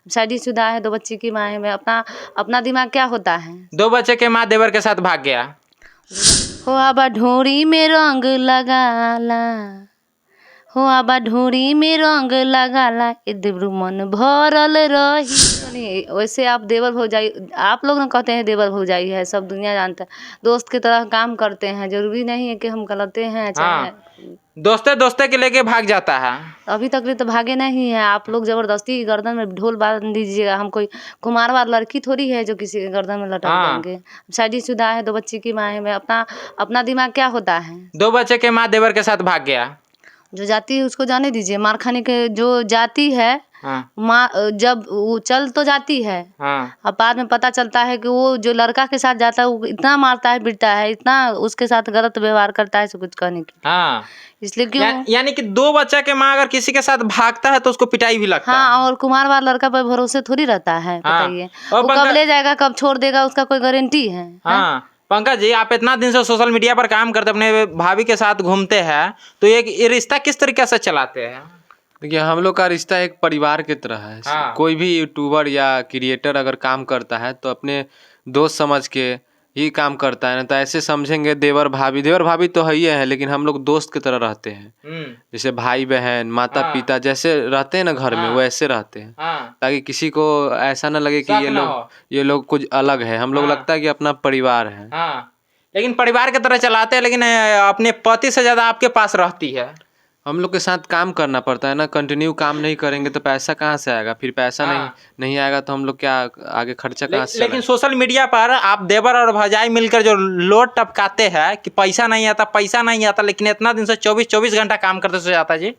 शादीशुदा है, 2 बच्चे की माँ है मैं। अपना अपना दिमाग क्या होता है। 2 बच्चे के माँ देवर के साथ भाग गया। हो आबा ढोरी में रंग लगाला, हो आबा ढोरी में रंग लगाला, ए देवरू मन भरल रही। वैसे आप देवर भौजाई, आप लोग ना कहते हैं देवर भौजाई है, सब दुनिया जानता है। दोस्त की तरह काम करते हैं, जरूरी नहीं है कि हम गलते हैं चाहे दोस्ते दोस्ते के लेके भाग जाता है। अभी तक तो भागे नहीं है। आप लोग जबरदस्ती गर्दन में ढोल बांध दीजिएगा। हम कोई कुमारवार लड़की थोड़ी है जो किसी के गर्दन में लटक देंगे। शादीशुदा है, 2 बच्चे की माँ है मैं। अपना अपना दिमाग क्या होता है। 2 बच्चे के माँ देवर के साथ भाग गया। जो जाती है उसको जाने दीजिए। मार खाने के जो जाती है माँ, जब वो चल तो जाती है, अब बाद में पता चलता है कि वो जो लड़का के साथ जाता है वो इतना मारता है, पीटता है, इतना उसके साथ गलत व्यवहार करता है, सब कुछ कहने की। इसलिए क्यों यानी कि 2 बच्चा के माँ अगर किसी के साथ भागता है तो उसको पिटाई भी लगता है। और कुमारवार लड़का पर भरोसे थोड़ी रहता है। बताइए वो कब ले जाएगा, कब छोड़ देगा, उसका कोई गारंटी है। पंकज जी, आप इतना दिन से सोशल मीडिया पर काम करते, अपने भाभी के साथ घूमते हैं, तो ये रिश्ता किस तरीके से चलाते हैं। देखिए, हम लोग का रिश्ता एक परिवार की तरह है। कोई भी यूट्यूबर या क्रिएटर अगर काम करता है तो अपने दोस्त समझ के ही काम करता है, ना तो ऐसे समझेंगे देवर भाभी तो है ही है, लेकिन हम लोग दोस्त की तरह रहते हैं। जैसे भाई बहन, माता पिता जैसे रहते हैं ना घर में, वैसे रहते हैं, ताकि किसी को ऐसा ना लगे कि ये लोग कुछ अलग है। हम लोग लगता है कि अपना परिवार है। लेकिन परिवार की तरह चलाते हैं, लेकिन अपने पति से ज्यादा आपके पास रहती है। हम लोग के साथ काम करना पड़ता है ना। कंटिन्यू काम नहीं करेंगे तो पैसा कहाँ से आएगा। फिर पैसा नहीं आएगा तो हम लोग क्या आगे खर्चा कहाँ से। लेकिन सोशल मीडिया पर आप देवर और भौजाई मिलकर जो लोट टपकाते हैं कि पैसा नहीं आता, लेकिन इतना दिन से 24 घंटा काम करते से जाता जी।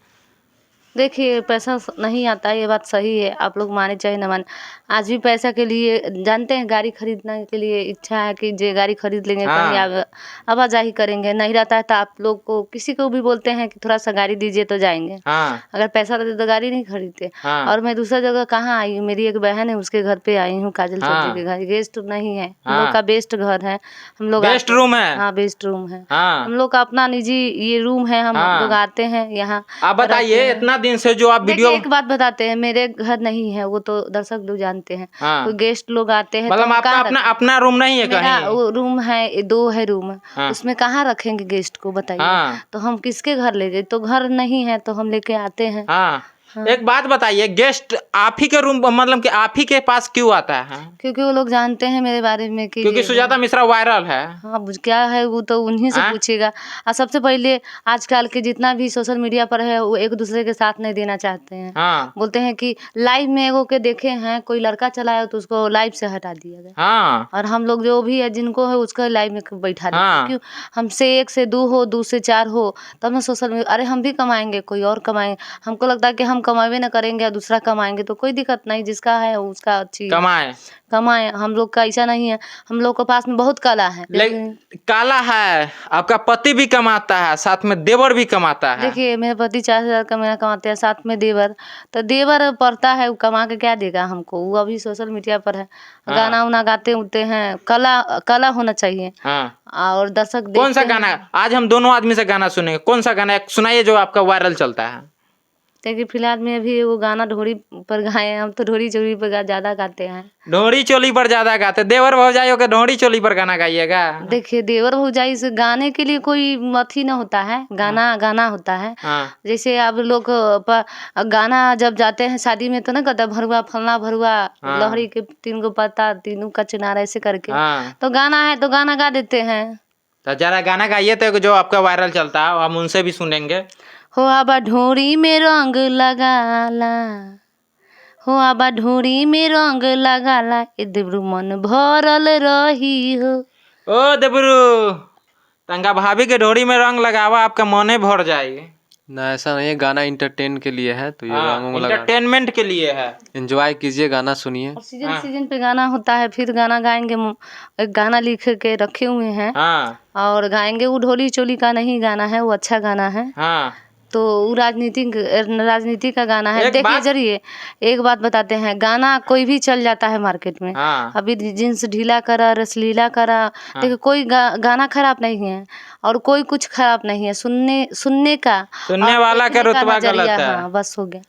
देखिए, पैसा नहीं आता, ये बात सही है। आप लोग माने चाहे न माने, आज भी पैसा के लिए जानते हैं, गाड़ी खरीदने के लिए इच्छा है कि जे गाड़ी खरीद लेंगे, कहीं आवाजाही करेंगे। नहीं रहता है तो आप लोग को किसी को भी बोलते हैं कि थोड़ा सा गाड़ी दीजिए तो जाएंगे। अगर पैसा रहते तो गाड़ी नहीं खरीदते। और मैं दूसरा जगह कहाँ आई हूँ, मेरी एक बहन है, उसके घर पे आई हूँ, काजल चौधरी के घर। गेस्ट नहीं है, हम लोग का बेस्ट घर है। हम लोग बेस्ट रूम है। हाँ, बेस्ट रूम है। हम लोग का अपना निजी ये रूम है। हम लोग आते हैं यहाँ। आप बताइए, इतना दिन से जो आप वीडियो, एक बात बताते हैं, मेरे घर नहीं है, वो तो दर्शक लोग जानते हैं। तो गेस्ट लोग आते हैं, मतलब आपका अपना रूम नहीं है मेरा कहीं? वो रूम है, 2 है रूम। उसमें कहाँ रखेंगे गेस्ट को, बताइए। तो हम किसके घर ले जाए, तो घर नहीं है तो हम लेके आते हैं। एक बात बताइए, गेस्ट आप ही के रूम, मतलब कि आप ही के पास क्यों आता है? क्योंकि वो लोग जानते हैं मेरे बारे में कि क्योंकि सुजाता मिश्रा वायरल है। हाँ, क्या है वो तो उन्हीं से पूछिएगा। और सबसे पहले आजकल के जितना भी सोशल मीडिया पर है वो एक दूसरे के साथ नहीं देना चाहते हैं। बोलते हैं कि लाइव में एगो के देखे हैं, कोई लड़का चलाया तो उसको लाइव से हटा दिया गया। और हम लोग जो भी है जिनको है उसको लाइव में बैठा दिया। क्यों? हमसे 1 से 2 हो, 2 से 4 हो, तब ना सोशल मीडिया। अरे हम भी कमाएंगे, कोई और कमाएंगे। हमको लगता है कि हम कमावे ना करेंगे और दूसरा कमाएंगे तो कोई दिक्कत नहीं, जिसका है उसका अच्छी कमाए। हम लोग का ऐसा नहीं है, हम लोग के पास में बहुत कला है। काला है, आपका पति भी कमाता है, साथ में देवर भी कमाता है। देखिए, मेरे पति 4000 का मेरा कमाते हैं, साथ में देवर। तो देवर पड़ता है, वो कमा के क्या देगा हमको। वो अभी सोशल मीडिया पर है, गाना उना गाते उते हैं। कला होना चाहिए। और दर्शक कौन सा गाना आज हम दोनों आदमी से गाना सुनेंगे? कौन सा गाना सुनाइए जो आपका वायरल चलता है। देखिए, फिलहाल में अभी वो गाना ढोरी पर गाए हैं। हम तो ढोरी चोली पर ज्यादा गाते हैं। ढोरी चोली पर ज्यादा गाते? देवर भौजाइयों के ढोरी चोली पर गाना गाइएगा? देखिए, देवर भौजाई से गाने के लिए कोई अथी ना होता है, गाना होता है। जैसे आप लोग गाना जब जाते हैं शादी में तो ना कहता भरुआ फलना भरुआ, लहरी के 3 गो पत्ता, तीनों का चिनार, ऐसे करके। तो गाना है तो गाना गा देते हैं। तो जरा गाना गाइए तो जो आपका वायरल चलता है, हम उनसे भी सुनेंगे। हो आबा ढोरी में रंग लगाला, हो आबा ढोरी में रंग लगाला, ए देवरू मन भरल रही हो। ओ देवरू, तंगा भाभी के ढोरी में रंग लगावा, आपका मने भर जाएगी। ना, ऐसा नहीं है। गाना इंटरटेन के लिए है, तो ये इंटरटेनमेंट के लिए है। एंजॉय कीजिए, गाना सुनिए। सीजन पे गाना होता है, फिर गाना गाएंगे। एक गाना लिख के रखे हुए हैं और गाएंगे। वो ढोली चोली का नहीं गाना है, वो अच्छा गाना है। तो वो राजनीति का गाना है। देखिए, जरिए एक बात बताते हैं, गाना कोई भी चल जाता है मार्केट में। अभी जींस ढीला करा, रसलीला करा, देखिए कोई गाना खराब नहीं है और कोई कुछ खराब नहीं है। सुनने वाला का रुतबा गलत है। बस हो गया।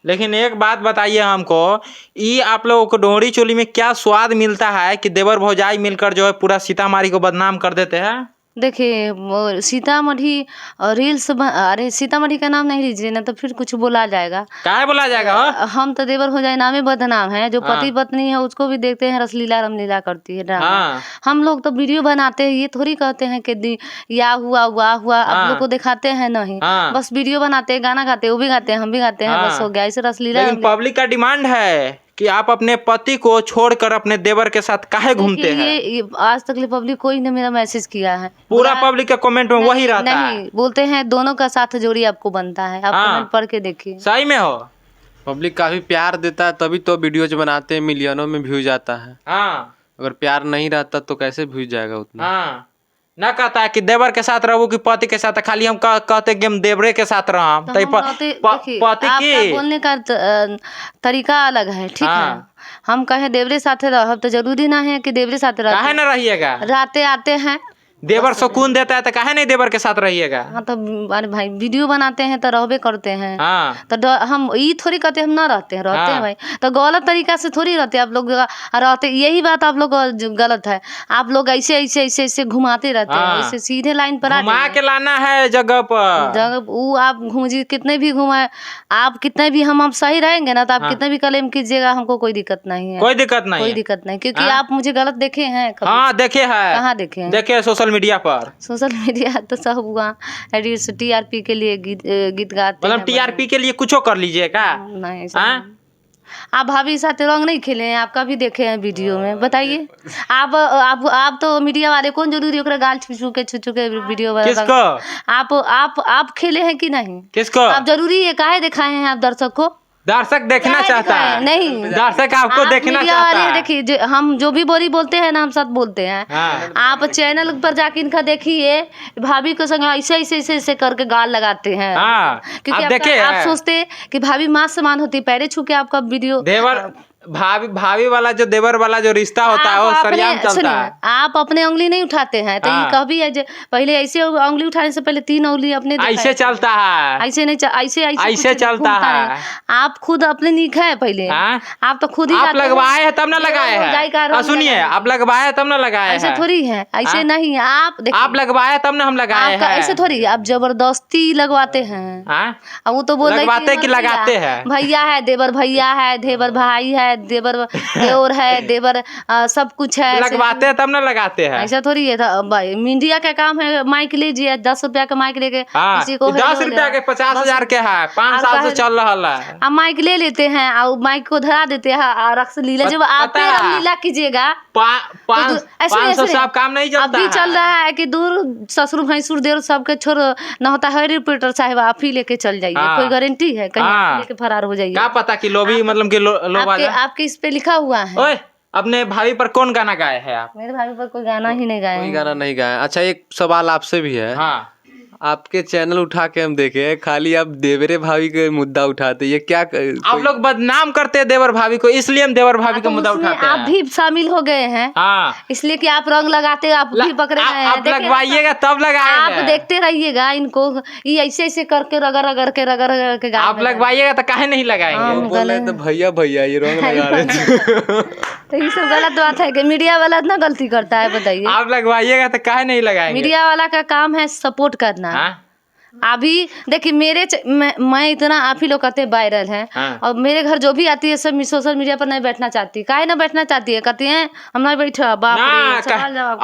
लेकिन एक बात बताइए हमको, ये आप लोगों को डोरी चोली में क्या स्वाद मिलता है कि देवर भौजाई मिलकर जो है पूरा सीतामढ़ी को बदनाम कर देते हैं? देखिए वो सीतामढ़ी अरे सीतामढ़ी का नाम नहीं लीजिए ना तो फिर कुछ बोला जाएगा। क्या बोला जाएगा हो? हम तो देवर भौजाई नामे बदनाम है। जो हाँ। पति पत्नी है उसको भी देखते हैं रसलीला रामलीला करती है ड्रामा। हाँ। हम लोग तो वीडियो बनाते हैं, ये थोड़ी कहते हैं कि या हुआ वाह हुआ हाँ। आप लोग को दिखाते हैं नहीं। हाँ। बस वीडियो बनाते हैं, गाना गाते हैं, वो भी गाते हैं, हम भी गाते हैं, हाँ। बस हो गया। ऐसे रसलीला लेकिन पब्लिक का डिमांड है कि आप अपने पति को छोड़कर अपने देवर के साथ काहे घूमते हैं? ये आज तक पब्लिक कोई ने मेरा मैसेज किया है। पूरा पब्लिक का कमेंट में वही रहता है। नहीं बोलते हैं दोनों का साथ जोड़ी आपको बनता है। आप हाँ। कमेंट पढ़ के देखिए। सही में हो। पब्लिक काफी प्यार देता है तभी तो वीडियोज बनाते हैं, मिलियनों में व्यूज आता है। हाँ। अगर प्यार नहीं रहता तो कैसे व्यूज जाएगा उतना। हाँ। ना कहता है कि देवर के साथ रहूं कि पति के साथ, खाली हम कहते कि हम देवरे के साथ रहा। तो हम कहते- देखिए, पति आपका की बोलने का तरीका अलग है, ठीक है। हाँ। हम कहे देवरे साथे रहो तो जरूरी ना है कि देवरे साथे काहे न रहिएगा? रहते आते हैं। देवर सुकून देता है तो काहे नहीं देवर के साथ रहिएगा? हाँ तो अरे भाई वीडियो बनाते हैं तो रहबे करते हैं। हाँ। तो हम ये थोड़ी कहते हम ना रहते हैं, रहते हाँ। हैं भाई। तो गलत तरीका से थोड़ी रहते हैं आप लोग रहते। यही बात आप लोग गलत है। आप लोग ऐसे ऐसे ऐसे ऐसे घुमाते रहते हैं, हाँ। ऐसे सीधे लाइन पर आ घुमा जाइए। के लाना है जगह पर। जब वो आप घूमिए कितने भी घुमाए, आप कितने भी हम सही रहेंगे ना तो आप हाँ। कितने भी क्लेम कीजिएगा, हमको कोई दिक्कत नहीं है। कोई दिक्कत नहीं कोई है। दिक्कत नहीं, क्योंकि हाँ। आप मुझे गलत देखे हैं कभी? हाँ देखे है। कहाँ देखे हैं? देखे सोशल मीडिया पर। सोशल मीडिया तो सब हुआ TRP के लिए गीत गाते मतलब हैं। TRP के लिए कुछ कर लीजिएगा? नहीं ऐसा हाँ? नहीं। आप भाभी साथ रंग नहीं खेले हैं? आपका भी देखे हैं वीडियो में, बताइए। आप तो मीडिया वाले कौन जरूरी ओकरा गाल छू के वीडियो वाला किसको? आप खेले हैं कि नहीं? किसको? आप जरूरी है काहे दिखाए हैं आप दर्शक को? दर्शक देखना काहे चाहता दिखाए? है। नहीं, दर्शक आपको आप देखना मीडिया चाहता वाले है। देखिए हम जो भी बोलते हैं ना हम सब बोलते हैं। हाँ। आप चैनल पर जाके इनका देखिए, भाभी के संग ऐसे ऐसे ऐसे ऐसे करके गाल लगाते हैं। हाँ। क्योंकि आप देखे आप हैं? सोचते कि भाभी माँ समान होती, पैरे छू के आपका वीडियो। देवर भाभी वाला जो देवर वाला जो रिश्ता होता है वो सरियाम चलता है। आप अपने उंगली नहीं उठाते हैं तो ये हाँ। कभी है पहले ऐसे उंगली उठाने से पहले 3 उंगली अपने ऐसे चलता है। ऐसे नहीं ऐसे ऐसे कुछ चलता घूमता है। नहीं। आप खुद अपने नीक है पहले। हाँ? आप तो खुद ही आप जाते लगवाए हैं तब ना देवर लगाए भौजाई का हैं। रंग सुनिए, लगाए। आप लगवाए हैं तब ना लगाए ऐसे हैं। थोड़ी है, ऐसे हाँ? नहीं। आप देखिए, आप लगवाए तब ना हम लगाए आपका हैं। ऐसे थोड़ी आप जबरदस्ती लगवाते हैं। हाँ? अब वो तो बोल रही लगवाते थी कि मत लगाते भैया। हैं? भैया है, देवर भैया है, देवर भाई है, देवर देवर है, देवर सब कुछ है। ऐसे- लगवाते हैं तब ना लगाते हैं। ऐसा थोड़ी है था भाई। मीडिया का काम है, माइक लीजिए 10 रुपया का माइक लेके हाँ, किसी को 10 रुपया के 50,000 के है, 5 साल से चल रहा है। आप माइक ले लेते हैं और माइक को धरा देते हैं और रक्स लीला। जब आप पता है। रंगलीला कीजिएगा तो ऐसे 500 ऐसे साहब काम नहीं चलता अभी है। चल रहा है कि दूर ससुर भैंसुर देवर सबके छोड़ ना होता है। रिपोर्टर साहब आप ही लेके चल जाइए। हाँ। कोई गारंटी है कहीं हाँ। आप लेके फरार हो जाइए? क्या पता कि लोभी मतलब कि लोग आ जाए। आपके इस पे लिखा हुआ है। ओए, अपने भाभी पर कौन गाना गाए हैं आप? मेरे भाभी पर कोई गाना ही नहीं गाया कोई है। गाना नहीं गाया। अच्छा एक सवाल आपसे भी है। हाँ। आपके चैनल उठा के हम देखे खाली आप देवरे भाभी के मुद्दा उठाते, ये क्या आप लोग बदनाम करते हैं देवर भाभी को, इसलिए हम देवर भाभी का तो मुद्दा उसमें उठाते आप हैं। भी शामिल हो गए हैं। हाँ। इसलिए कि आप रंग लगाते आप भी पकड़े गए हैं। आप लगवाइएगा तब आप लगाएंगे। देखते रहिएगा इनको, ये ऐसे ऐसे करके रगड़ रगड़ के गाल आप में लगवाइएगा तो काहे नहीं लगाएंगे? हाँ। बोल रहे थे भैया भैया ये रंग लगा रहे थे। तो ये सब गलत बात है कि मीडिया वाला इतना गलती करता है, बताइए। आप लगवाइएगा तो काहे नहीं लगाएंगे? मीडिया वाला का काम है सपोर्ट करना। हाँ? अभी देखिए मैं इतना आप ही लोग कहते हैं वायरल है। हाँ। और मेरे घर जो भी आती है सब सोशल मीडिया पर नहीं बैठना चाहती। काहे ना बैठना चाहती है? कहती हैं हम नहीं बैठा। बाप रे, सवाल जवाब।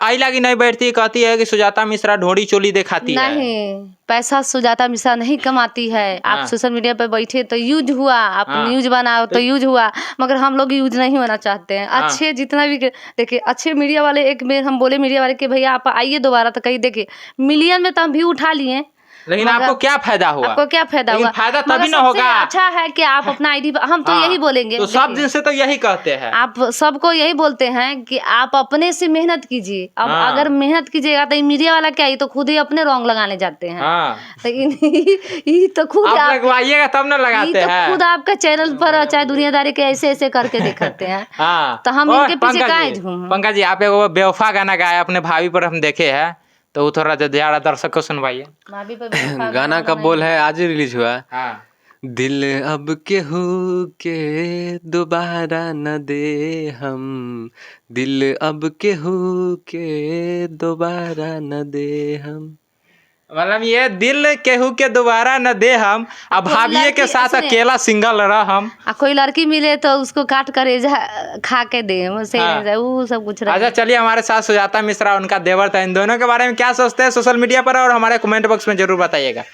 आइला की नहीं बैठती, कहती है कि सुजाता मिश्रा ढोड़ी चोली दिखाती है। नहीं, पैसा सुजाता मिश्रा नहीं कमाती है। आप हाँ। सोशल मीडिया पर बैठे तो यूज हुआ, आप हाँ। न्यूज बनाओ तो यूज हुआ, मगर हम लोग यूज नहीं होना चाहते हैं। हाँ। अच्छे जितना भी देखिए अच्छे मीडिया वाले, एक बार हम बोले मीडिया वाले कि भैया आप आइए दोबारा, तो कहीं देखिए मिलियन में तो हम भी उठा लिए। लेकिन मगर आपको क्या फायदा हुआ? आपको क्या फायदा लेकिन हुआ? फायदा मगर तभी ना सबसे होगा। अच्छा है कि आप अपना आईडी हम तो हाँ। यही बोलेंगे। तो सब देखिए, दिन से तो यही कहते हैं। आप सबको यही बोलते हैं कि आप अपने से मेहनत कीजिए। अब हाँ। अगर मेहनत कीजिएगा तो मीडिया वाला क्या, ये तो खुद ही अपने रंग लगाने जाते हैं। हाँ। तो ये तो खुद आप लगवाइएगा तब ना लगाते ये तो हैं। खुद आपका चैनल पर चाहे दुनियादारी के ऐसे ऐसे करके दिखाते हैं। हाँ। तो हम ओए, इनके पीछे पंकज काहे जी, झूम? पंकज जी आप एगो बेवफा गाना गाया अपने भाभी पर, हम देखे हैं, तो वो थोड़ा ज्यादा दर्शक को सुनवाइए। भाभी पर बेवफा गाना का बोल है आज ही रिलीज हुआ है। हाँ। दिल अब केहू के दोबारा न दे हम, दिल अब केहू के दोबारा न दे हम। मतलब ये दिल केहू के दोबारा न दे हम, अब भाभिये के साथ अकेला सिंगल रह हम। कोई लड़की मिले तो उसको काट कर खा के दे, वो सब कुछ। अच्छा चलिए, हमारे साथ सुजाता मिश्रा, उनका देवर था, इन दोनों के बारे में क्या सोचते हैं सोशल मीडिया पर, और हमारे कमेंट बॉक्स में जरूर बताइएगा।